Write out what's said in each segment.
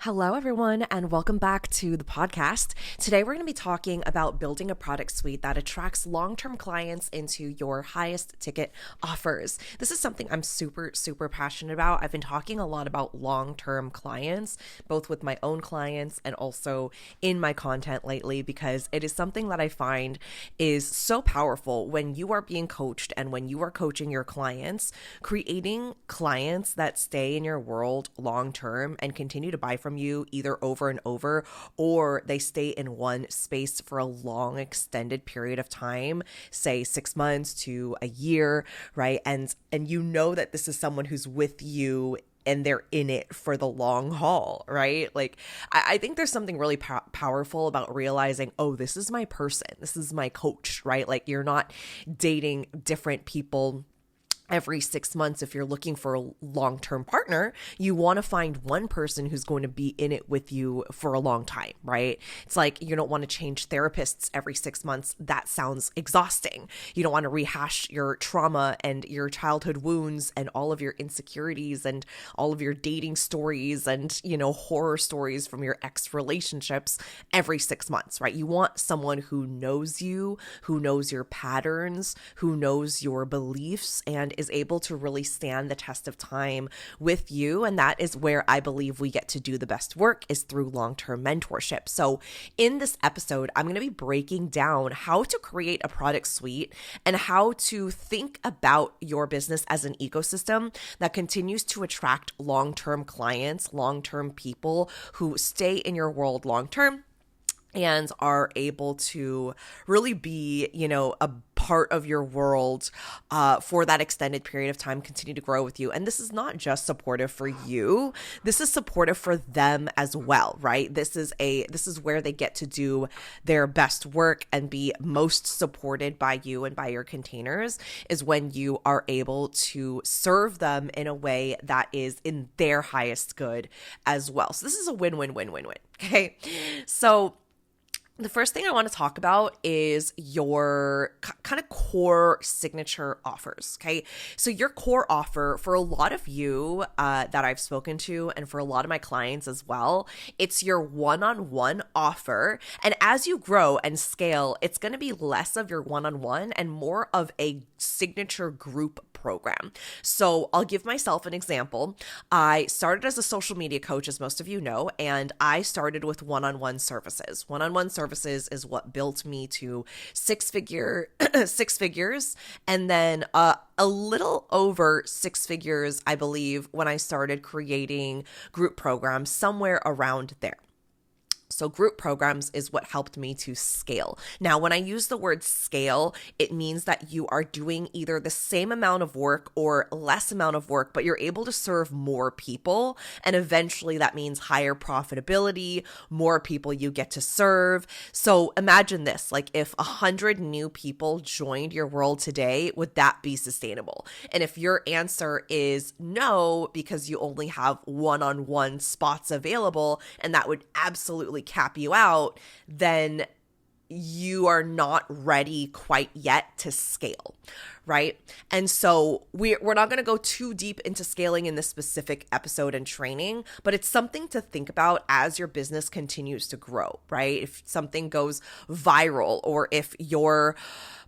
Hello, everyone, and welcome back to the podcast. Today, we're going to be talking about building a product suite that attracts long-term clients into your highest ticket offers. This is something I'm super passionate about. I've been talking a lot about long-term clients, both with my own clients and also in my content lately, because it is something that I find is so powerful when you are being coached and when you are coaching your clients, creating clients that stay in your world long-term and continue to buy from you either over and over, or they stay in one space for a long extended period of time, say 6 months to a year, right? And you know that this is someone who's with you and they're in it for the long haul, right? Like, I think there's something really powerful about realizing, oh, this is my person, this is my coach, right? Like, you're not dating different people every 6 months. If you're looking for a long-term partner, you want to find one person who's going to be in it with you for a long time, right? It's like you don't want to change therapists every 6 months. That sounds exhausting. You don't want to rehash your trauma and your childhood wounds and all of your insecurities and all of your dating stories and, horror stories from your ex relationships every 6 months, right? You want someone who knows you, who knows your patterns, who knows your beliefs, and is able to really stand the test of time with you. And that is where I believe we get to do the best work, is through long-term mentorship. So in this episode, I'm going to be breaking down how to create a product suite and how to think about your business as an ecosystem that continues to attract long-term clients, long-term people who stay in your world long-term and are able to really be, a part of your world for that extended period of time, continue to grow with you. And this is not just supportive for you. This is supportive for them as well, right? This is where they get to do their best work and be most supported by you and by your containers, is when you are able to serve them in a way that is in their highest good as well. So this is a win-win-win-win-win. Okay. So the first thing I want to talk about is your kind of core signature offers, okay? So your core offer, for a lot of you that I've spoken to, and for a lot of my clients as well, it's your one-on-one offer. And as you grow and scale, it's going to be less of your one-on-one and more of a signature group program. So I'll give myself an example. I started as a social media coach, as most of you know, and I started with one-on-one services. One-on-one services is what built me to six figures, and then a little over 6 figures, I believe, when I started creating group programs, somewhere around there. So group programs is what helped me to scale. Now, when I use the word scale, it means that you are doing either the same amount of work or less amount of work, but you're able to serve more people. And eventually that means higher profitability, more people you get to serve. So imagine this, like if 100 new people joined your world today, would that be sustainable? And if your answer is no, because you only have one-on-one spots available, and that would absolutely cap you out, then you are not ready quite yet to scale, right? And so we're not going to go too deep into scaling in this specific episode and training, but it's something to think about as your business continues to grow, right? If something goes viral, or if your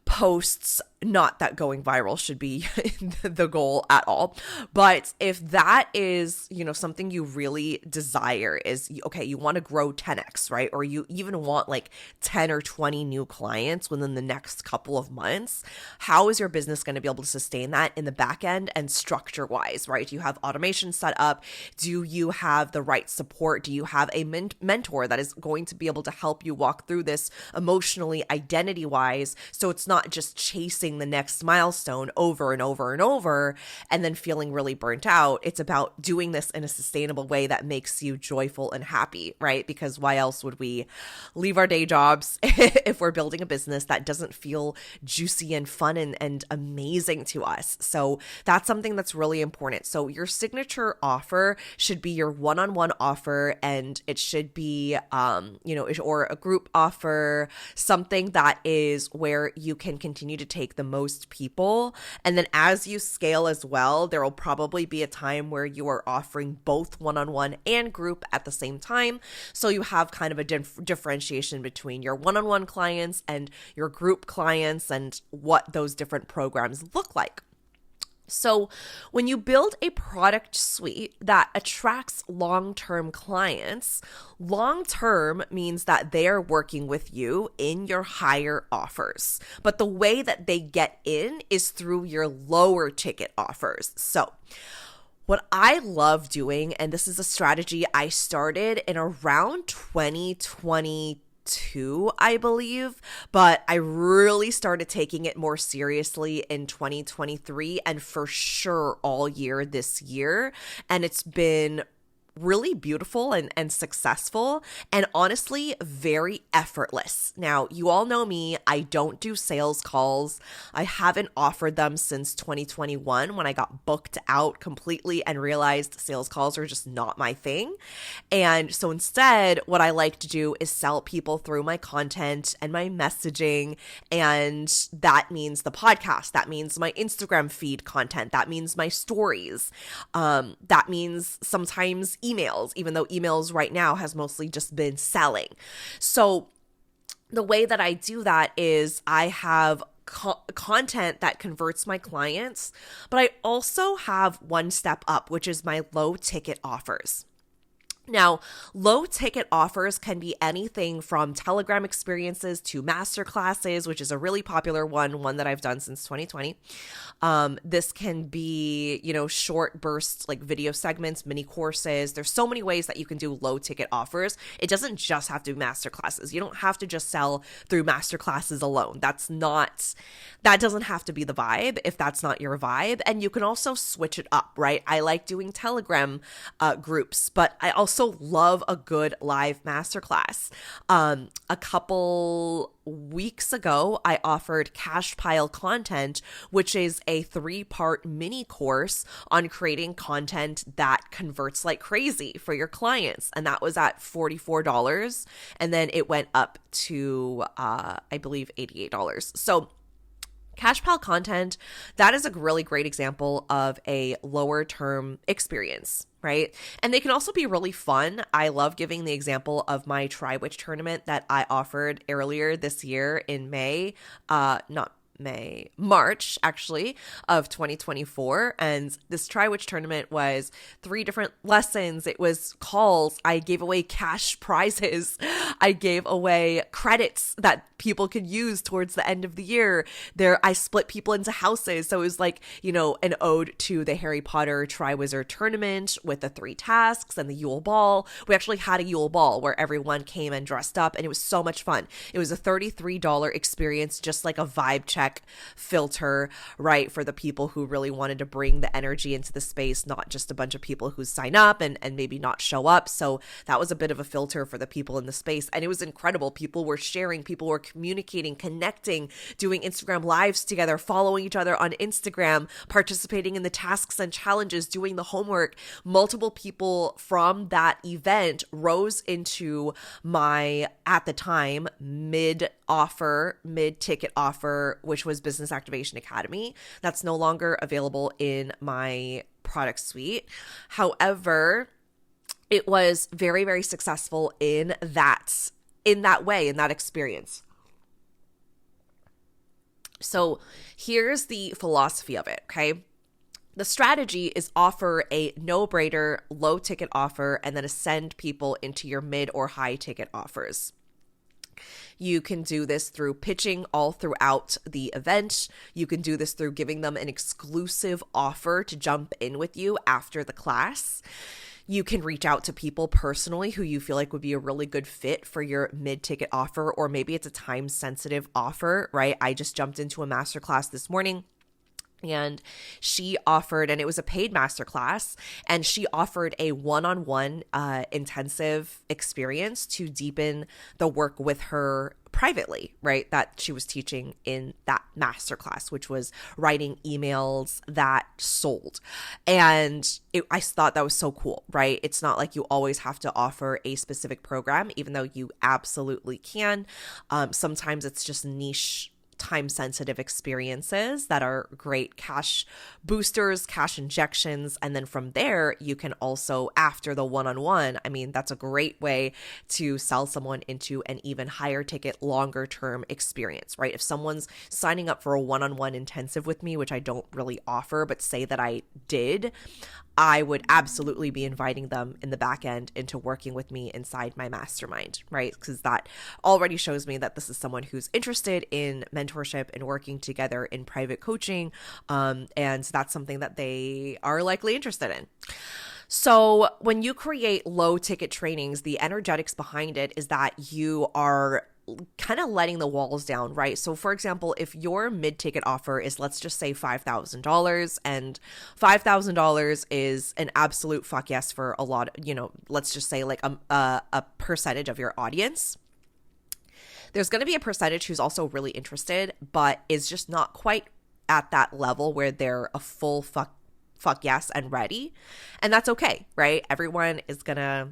posts, not that going viral should be the goal at all, but if that is, something you really desire, is, okay, you want to grow 10x, right? Or you even want like 10 or 20 new clients within the next couple of months, how is your business going to be able to sustain that in the back end and structure wise, right? Do you have automation set up? Do you have the right support? Do you have a mentor that is going to be able to help you walk through this emotionally, identity wise, so it's not just chasing the next milestone over and over and over and then feeling really burnt out? It's about doing this in a sustainable way that makes you joyful and happy, right? Because why else would we leave our day jobs if we're building a business that doesn't feel juicy and fun and amazing to us. So that's something that's really important. So your signature offer should be your one-on-one offer, and it should be, or a group offer, something that is where you can continue to take the most people. And then as you scale as well, there will probably be a time where you are offering both one-on-one and group at the same time. So you have kind of a differentiation between your one-on-one clients and your group clients and what those different programs look like. So when you build a product suite that attracts long-term clients, long-term means that they are working with you in your higher offers. But the way that they get in is through your lower ticket offers. So what I love doing, and this is a strategy I started in around 2022, I believe, but I really started taking it more seriously in 2023 and for sure all year this year. And it's been really beautiful and successful, and honestly very effortless. Now, you all know me, I don't do sales calls. I haven't offered them since 2021 when I got booked out completely and realized sales calls are just not my thing. And so instead, what I like to do is sell people through my content and my messaging, and that means the podcast, that means my Instagram feed content, that means my stories, that means sometimes emails, even though emails right now has mostly just been selling. So the way that I do that is I have content that converts my clients, but I also have one step up, which is my low ticket offers. Now, low ticket offers can be anything from Telegram experiences to masterclasses, which is a really popular one that I've done since 2020. This can be, short bursts like video segments, mini courses. There's so many ways that you can do low ticket offers. It doesn't just have to be masterclasses. You don't have to just sell through masterclasses alone. That doesn't have to be the vibe if that's not your vibe. And you can also switch it up, right? I like doing Telegram groups, but I also love a good live masterclass. A couple weeks ago, I offered Cash Pile Content, which is a 3-part mini course on creating content that converts like crazy for your clients. And that was at $44. And then it went up to, I believe, $88. So Cash Pile Content, that is a really great example of a lower term experience, right? And they can also be really fun. I love giving the example of my Tri-Witch tournament that I offered earlier this year in March actually of 2024. And this Tri-Witch tournament was 3 different lessons. It was calls. I gave away cash prizes. I gave away credits that people could use towards the end of the year. I split people into houses. So it was like, an ode to the Harry Potter Triwizard tournament with the 3 tasks and the Yule Ball. We actually had a Yule Ball where everyone came and dressed up, and it was so much fun. It was a $33 experience, just like a vibe check filter, right, for the people who really wanted to bring the energy into the space, not just a bunch of people who sign up and maybe not show up. So that was a bit of a filter for the people in the space, and it was incredible. People were sharing, people were communicating, connecting, doing Instagram lives together, following each other on Instagram, participating in the tasks and challenges, doing the homework. Multiple people from that event rose into my, at the time, mid-ticket offer, which was Business Activation Academy. That's no longer available in my product suite. However, it was very, very successful in that way, in that experience. So here's the philosophy of it, okay? The strategy is offer a no-brainer low ticket offer and then ascend people into your mid or high ticket offers. You can do this through pitching all throughout the event. You can do this through giving them an exclusive offer to jump in with you after the class. You can reach out to people personally who you feel like would be a really good fit for your mid-ticket offer, or maybe it's a time-sensitive offer, right? I just jumped into a masterclass this morning And she offered, and it was a paid masterclass, and she offered a one-on-one intensive experience to deepen the work with her privately, right? That she was teaching in that masterclass, which was writing emails that sold. And I thought that was so cool, right? It's not like you always have to offer a specific program, even though you absolutely can. Sometimes it's just niche, time sensitive experiences that are great cash boosters, cash injections. And then from there, you can also, after the one-on-one, I mean, that's a great way to sell someone into an even higher ticket, longer term experience, right? If someone's signing up for a one-on-one intensive with me, which I don't really offer, but say that I did, I would absolutely be inviting them in the back end into working with me inside my mastermind, right? Because that already shows me that this is someone who's interested in mentorship and working together in private coaching. And that's something that they are likely interested in. So when you create low ticket trainings, the energetics behind it is that you are kind of letting the walls down, right? So for example, if your mid-ticket offer is, let's just say $5,000, and $5,000 is an absolute fuck yes for a lot, let's just say like a percentage of your audience. There's going to be a percentage who's also really interested, but is just not quite at that level where they're a full fuck yes and ready. And that's okay, right? Everyone is going to,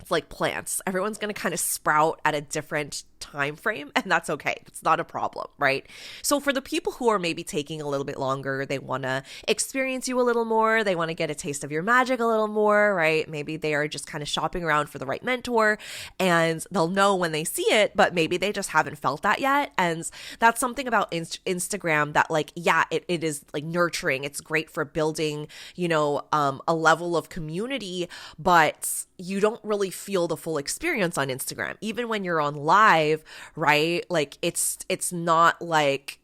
it's like plants. Everyone's going to kind of sprout at a different time frame, and that's okay. It's not a problem, right? So for the people who are maybe taking a little bit longer, they want to experience you a little more, they want to get a taste of your magic a little more, right? Maybe they are just kind of shopping around for the right mentor, and they'll know when they see it, but maybe they just haven't felt that yet. And that's something about Instagram that, like, yeah, it is like nurturing. It's great for building, a level of community, but you don't really feel the full experience on Instagram. Even when you're on live, right? Like it's not like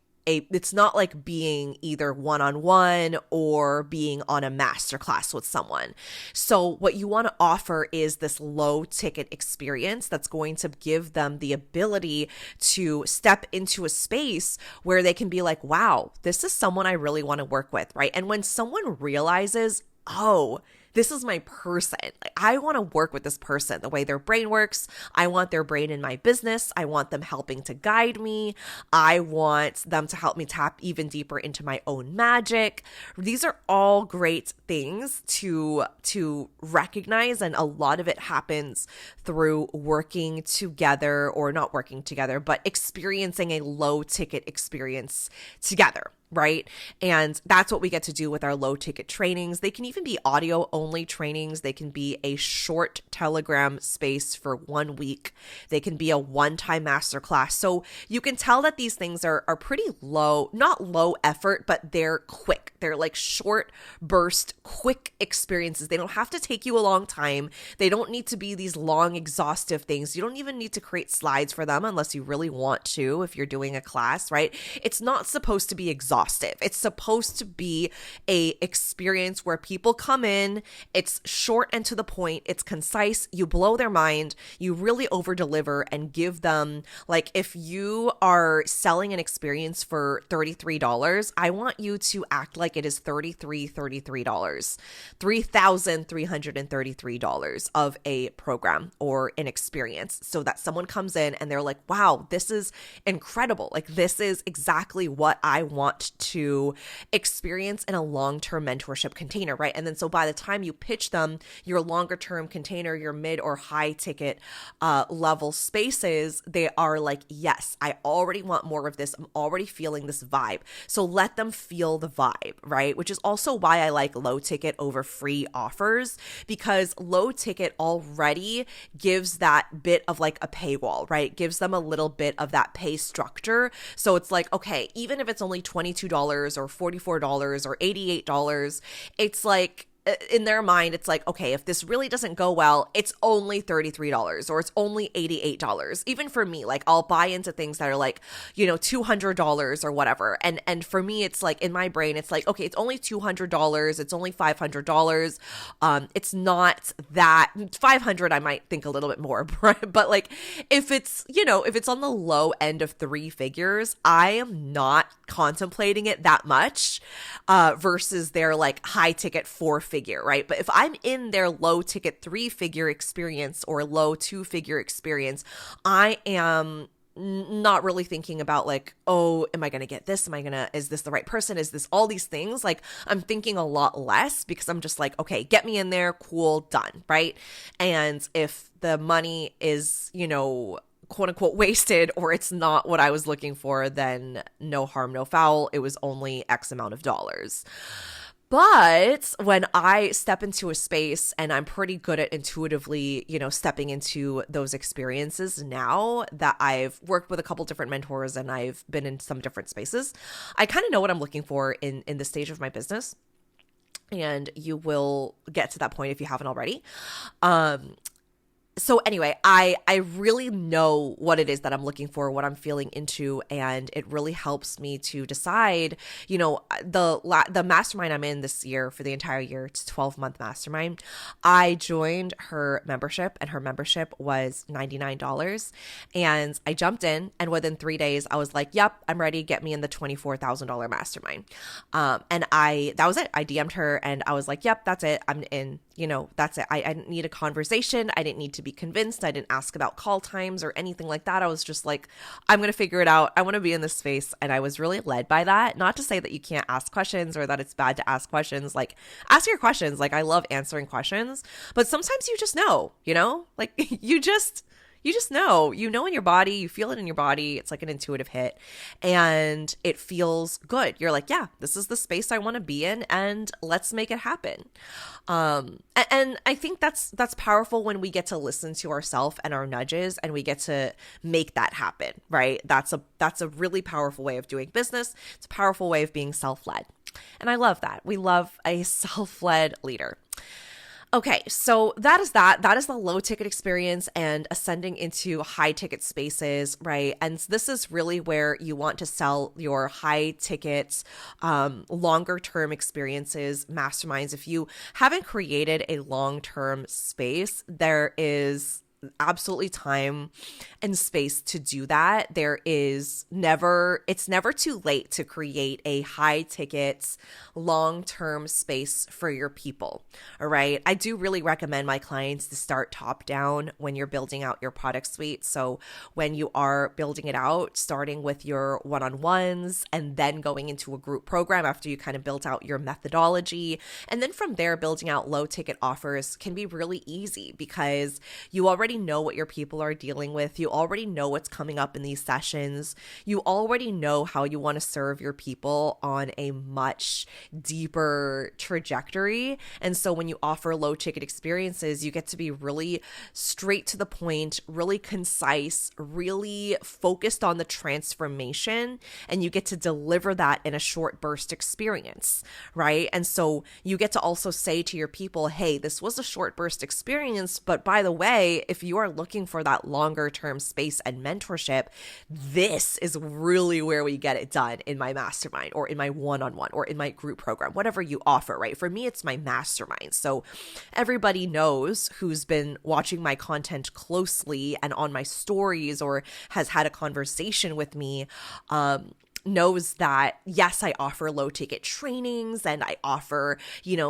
being either one-on-one or being on a masterclass with someone. So what you want to offer is this low ticket experience that's going to give them the ability to step into a space where they can be like, wow, this is someone I really want to work with, right? And when someone realizes, oh, this is my person. Like, I want to work with this person, the way their brain works. I want their brain in my business. I want them helping to guide me. I want them to help me tap even deeper into my own magic. These are all great things to recognize, and a lot of it happens through working together, or not working together, but experiencing a low ticket experience together. Right? And that's what we get to do with our low ticket trainings. They can even be audio only trainings. They can be a short Telegram space for 1 week. They can be a one-time masterclass. So you can tell that these things are pretty low, not low effort, but they're quick. They're like short burst, quick experiences. They don't have to take you a long time. They don't need to be these long, exhaustive things. You don't even need to create slides for them unless you really want to, if you're doing a class, right? It's not supposed to be exhaustive. It's supposed to be a experience where people come in, it's short and to the point, it's concise, you blow their mind, you really over deliver and give them, like, if you are selling an experience for $33, I want you to act like it is $3,333 of a program or an experience, so that someone comes in and they're like, wow, this is incredible. Like, this is exactly what I want to experience in a long-term mentorship container, right? And then so by the time you pitch them your longer-term container, your mid or high ticket level spaces, they are like, yes, I already want more of this. I'm already feeling this vibe. So let them feel the vibe, right? Which is also why I like low ticket over free offers, because low ticket already gives that bit of like a paywall, right? Gives them a little bit of that pay structure. So it's like, okay, even if it's only $22 or $44 or $88, it's like, in their mind, it's like, okay, if this really doesn't go well, it's only $33 or it's only $88. Even for me, like I'll buy into things that are like, $200 or whatever. And for me, it's like in my brain, it's like, okay, it's only $200. It's only $500. It's not that 500, I might think a little bit more, right? But like if it's, if it's on the low end of three figures, I am not contemplating it that much versus their like high ticket four figure, right? But if I'm in their low ticket three figure experience or low two figure experience, I am not really thinking about like, oh, am I going to get this? Is this the right person? Is this all these things? Like I'm thinking a lot less because I'm just like, okay, get me in there. Cool. Done. Right. And if the money is, quote unquote wasted or it's not what I was looking for, then no harm, no foul. It was only X amount of dollars. But when I step into a space and I'm pretty good at intuitively, stepping into those experiences now that I've worked with a couple different mentors and I've been in some different spaces, I kind of know what I'm looking for in this stage of my business. And you will get to that point if you haven't already. So anyway, I really know what it is that I'm looking for, what I'm feeling into, and it really helps me to decide, the mastermind I'm in this year for the entire year, it's a 12-month mastermind. I joined her membership and her membership was $99 and I jumped in and within 3 days I was like, yep, I'm ready. Get me in the $24,000 mastermind. And that was it. I DM'd her and I was like, yep, that's it. I'm in. That's it. I didn't need a conversation. I didn't need to be convinced. I didn't ask about call times or anything like that. I was just like, I'm going to figure it out. I want to be in this space. And I was really led by that. Not to say that you can't ask questions or that it's bad to ask questions. Like, ask your questions. Like, I love answering questions. But sometimes you just know, like you just know, in your body, you feel it in your body. It's like an intuitive hit and it feels good. You're like, yeah, this is the space I want to be in and let's make it happen. And I think that's powerful when we get to listen to ourselves and our nudges and we get to make that happen, right? That's a really powerful way of doing business. It's a powerful way of being self-led. And I love that. We love a self-led leader. Okay, so that is the low ticket experience and ascending into high ticket spaces, right? And this is really where you want to sell your high tickets, longer term experiences, masterminds. If you haven't created a long-term space, there is absolutely time and space to do that. It's never too late to create a high ticket, long-term space for your people. All right. I do really recommend my clients to start top down when you're building out your product suite. So when you are building it out, starting with your one-on-ones and then going into a group program after you kind of built out your methodology. And then from there, building out low ticket offers can be really easy because you already know what your people are dealing with. You already know what's coming up in these sessions. You already know how you want to serve your people on a much deeper trajectory. And so when you offer low ticket experiences, you get to be really straight to the point, really concise, really focused on the transformation, and you get to deliver that in a short burst experience, right? And so you get to also say to your people, hey, this was a short burst experience, but by the way, if you are looking for that longer term space and mentorship, this is really where we get it done in my mastermind or in my one-on-one or in my group program, whatever you offer, right? For me, it's my mastermind. So everybody knows who's been watching my content closely and on my stories or has had a conversation with me, knows that yes, I offer low ticket trainings and I offer,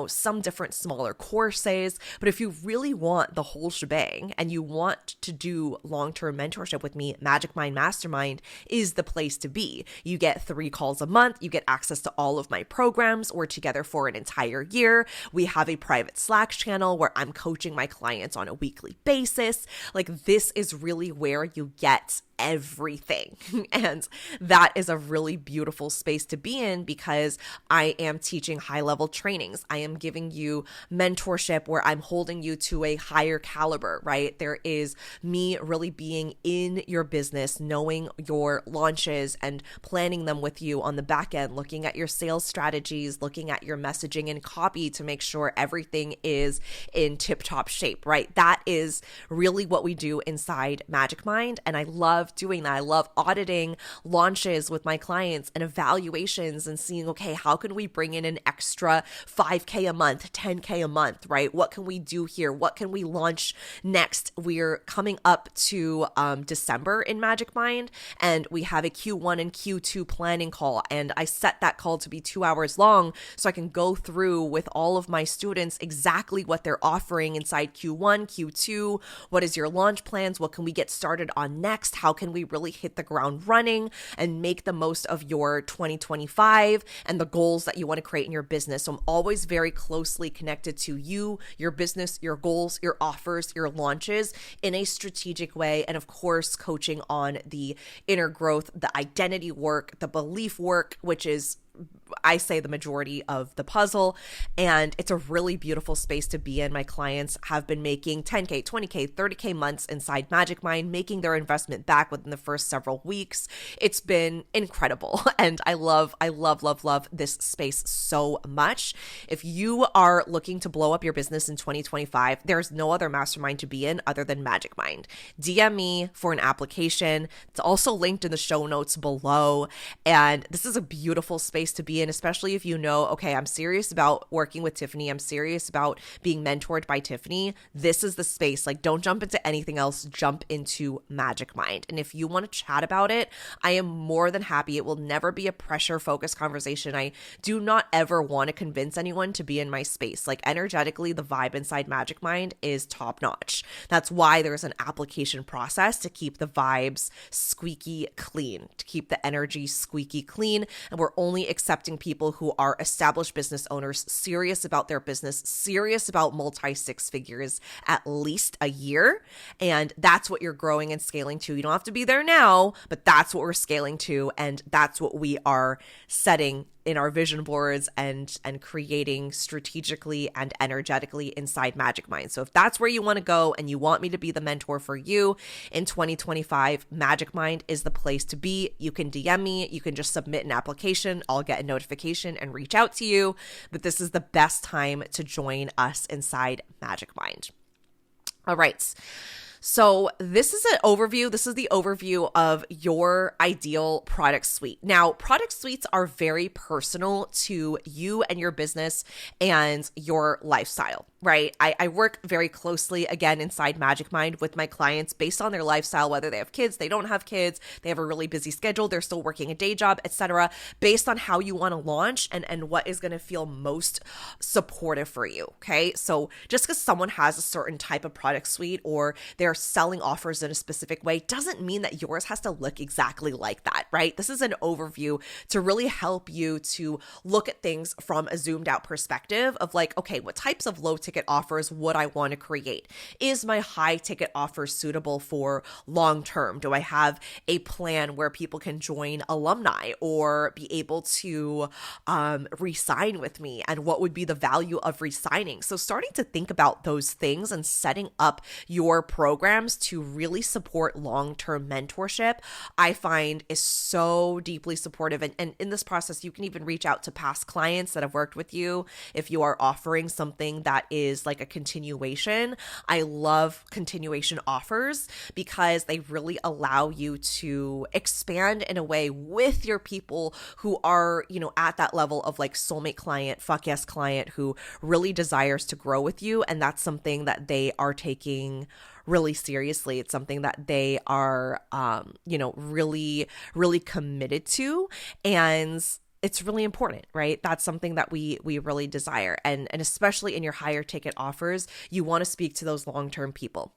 some different smaller courses. But if you really want the whole shebang and you want to do long-term mentorship with me, Magic Mind Mastermind is the place to be. You get 3 calls a month. You get access to all of my programs. We're together for an entire year. We have a private Slack channel where I'm coaching my clients on a weekly basis. Like, this is really where you get everything. And that is a really really beautiful space to be in because I am teaching high level trainings. I am giving you mentorship where I'm holding you to a higher caliber, right? There is me really being in your business, knowing your launches and planning them with you on the back end, looking at your sales strategies, looking at your messaging and copy to make sure everything is in tip-top shape, right? That is really what we do inside Magic Mind. And I love doing that. I love auditing launches with my clients and evaluations and seeing, okay, how can we bring in an extra 5K a month, 10K a month, right? What can we do here? What can we launch next? We're coming up to December in Magic Mind, and we have a Q1 and Q2 planning call. And I set that call to be 2 hours long so I can go through with all of my students exactly what they're offering inside Q1, Q2. What is your launch plans? What can we get started on next? How can we really hit the ground running and make the most of your 2025 and the goals that you want to create in your business? So I'm always very closely connected to you, your business, your goals, your offers, your launches in a strategic way. And of course, coaching on the inner growth, the identity work, the belief work, which is, I say, the majority of the puzzle. And it's a really beautiful space to be in. My clients have been making 10K, 20K, 30K months inside Magic Mind, making their investment back within the first several weeks. It's been incredible. And I love this space so much. If you are looking to blow up your business in 2025, there's no other mastermind to be in other than Magic Mind. DM me for an application. It's also linked in the show notes below. And this is a beautiful space to be in, especially if you know, okay, I'm serious about working with Tiffany. I'm serious about being mentored by Tiffany. This is the space. Like, don't jump into anything else. Jump into Magic Mind. And if you want to chat about it, I am more than happy. It will never be a pressure-focused conversation. I do not ever want to convince anyone to be in my space. Like, energetically, the vibe inside Magic Mind is top-notch. That's why there's an application process to keep the vibes squeaky clean, to keep the energy squeaky clean. And we're only accepting people who are established business owners, serious about their business, serious about multi-six figures at least a year. And that's what you're growing and scaling to. You don't have to be there now, but that's what we're scaling to. And that's what we are setting in our vision boards and creating strategically and energetically inside Magic Mind. So if that's where you want to go and you want me to be the mentor for you in 2025, Magic Mind is the place to be. You can DM me, you can just submit an application, I'll get a notification and reach out to you. But this is the best time to join us inside Magic Mind. All right. So this is an overview. This is the overview of your ideal product suite. Now, product suites are very personal to you and your business and your lifestyle, right? I work very closely, again, inside Magic Mind with my clients based on their lifestyle, whether they have kids, they don't have kids, they have a really busy schedule, they're still working a day job, etc., based on how you want to launch and what is going to feel most supportive for you, okay? So just because someone has a certain type of product suite or they're selling offers in a specific way doesn't mean that yours has to look exactly like that, right? This is an overview to really help you to look at things from a zoomed out perspective of like, okay, what types of low ticket offers would I want to create? Is my high ticket offer suitable for long term? Do I have a plan where people can join alumni or be able to re-sign with me? And what would be the value of re-signing? So starting to think about those things and setting up your programs to really support long-term mentorship, I find is so deeply supportive. And in this process, you can even reach out to past clients that have worked with you if you are offering something that is like a continuation. I love continuation offers because they really allow you to expand in a way with your people who are, you know, at that level of like soulmate client, fuck yes client who really desires to grow with you. And that's something that they are taking really seriously. It's something that they are, really, really committed to. And it's really important, right? That's something that we really desire. And especially in your higher ticket offers, you want to speak to those long-term people.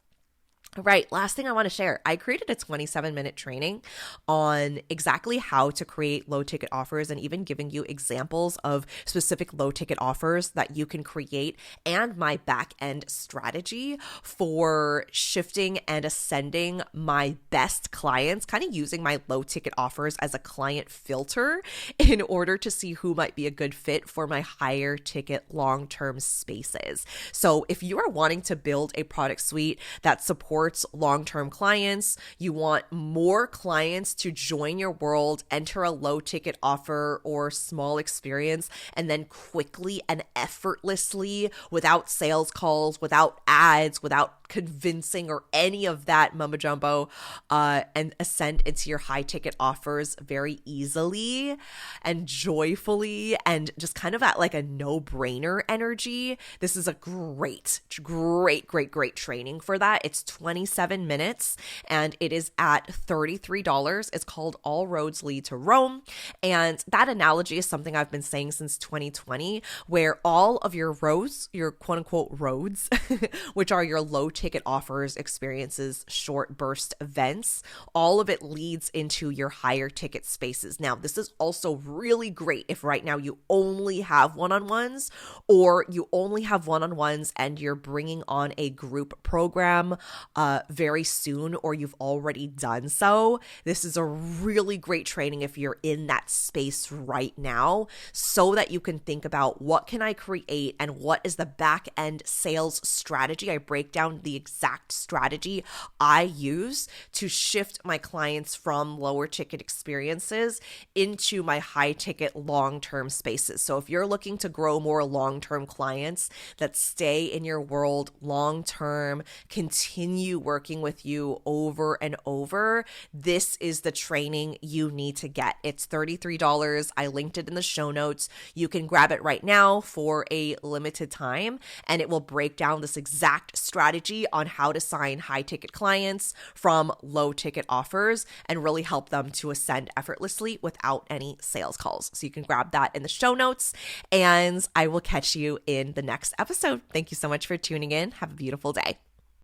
Right. Last thing I want to share. I created a 27-minute training on exactly how to create low ticket offers and even giving you examples of specific low ticket offers that you can create and my back end strategy for shifting and ascending my best clients, kind of using my low ticket offers as a client filter in order to see who might be a good fit for my higher ticket long term spaces. So if you are wanting to build a product suite that supports long-term clients, you want more clients to join your world, enter a low ticket offer or small experience, and then quickly and effortlessly, without sales calls, without ads, without convincing or any of that mumbo jumbo, and ascend into your high ticket offers very easily and joyfully and just kind of at like a no-brainer energy. This is a great training for that. It's 27 minutes and it is at $33. It's called All Roads Lead to Rome. And that analogy is something I've been saying since 2020, where all of your roads, your quote unquote roads, which are your low ticket offers, experiences, short burst events, all of it leads into your higher ticket spaces. Now, this is also really great if right now you only have one-on-ones, or you only have one-on-ones and you're bringing on a group program very soon, or you've already done so. This is a really great training if you're in that space right now, so that you can think about what can I create and what is the back end sales strategy. I break down the exact strategy I use to shift my clients from lower ticket experiences into my high ticket long-term spaces. So if you're looking to grow more long-term clients that stay in your world long-term, continue working with you over and over, this is the training you need to get. It's $33. I linked it in the show notes. You can grab it right now for a limited time, and it will break down this exact strategy on how to sign high ticket clients from low ticket offers and really help them to ascend effortlessly without any sales calls. So you can grab that in the show notes, and I will catch you in the next episode. Thank you so much for tuning in. Have a beautiful day.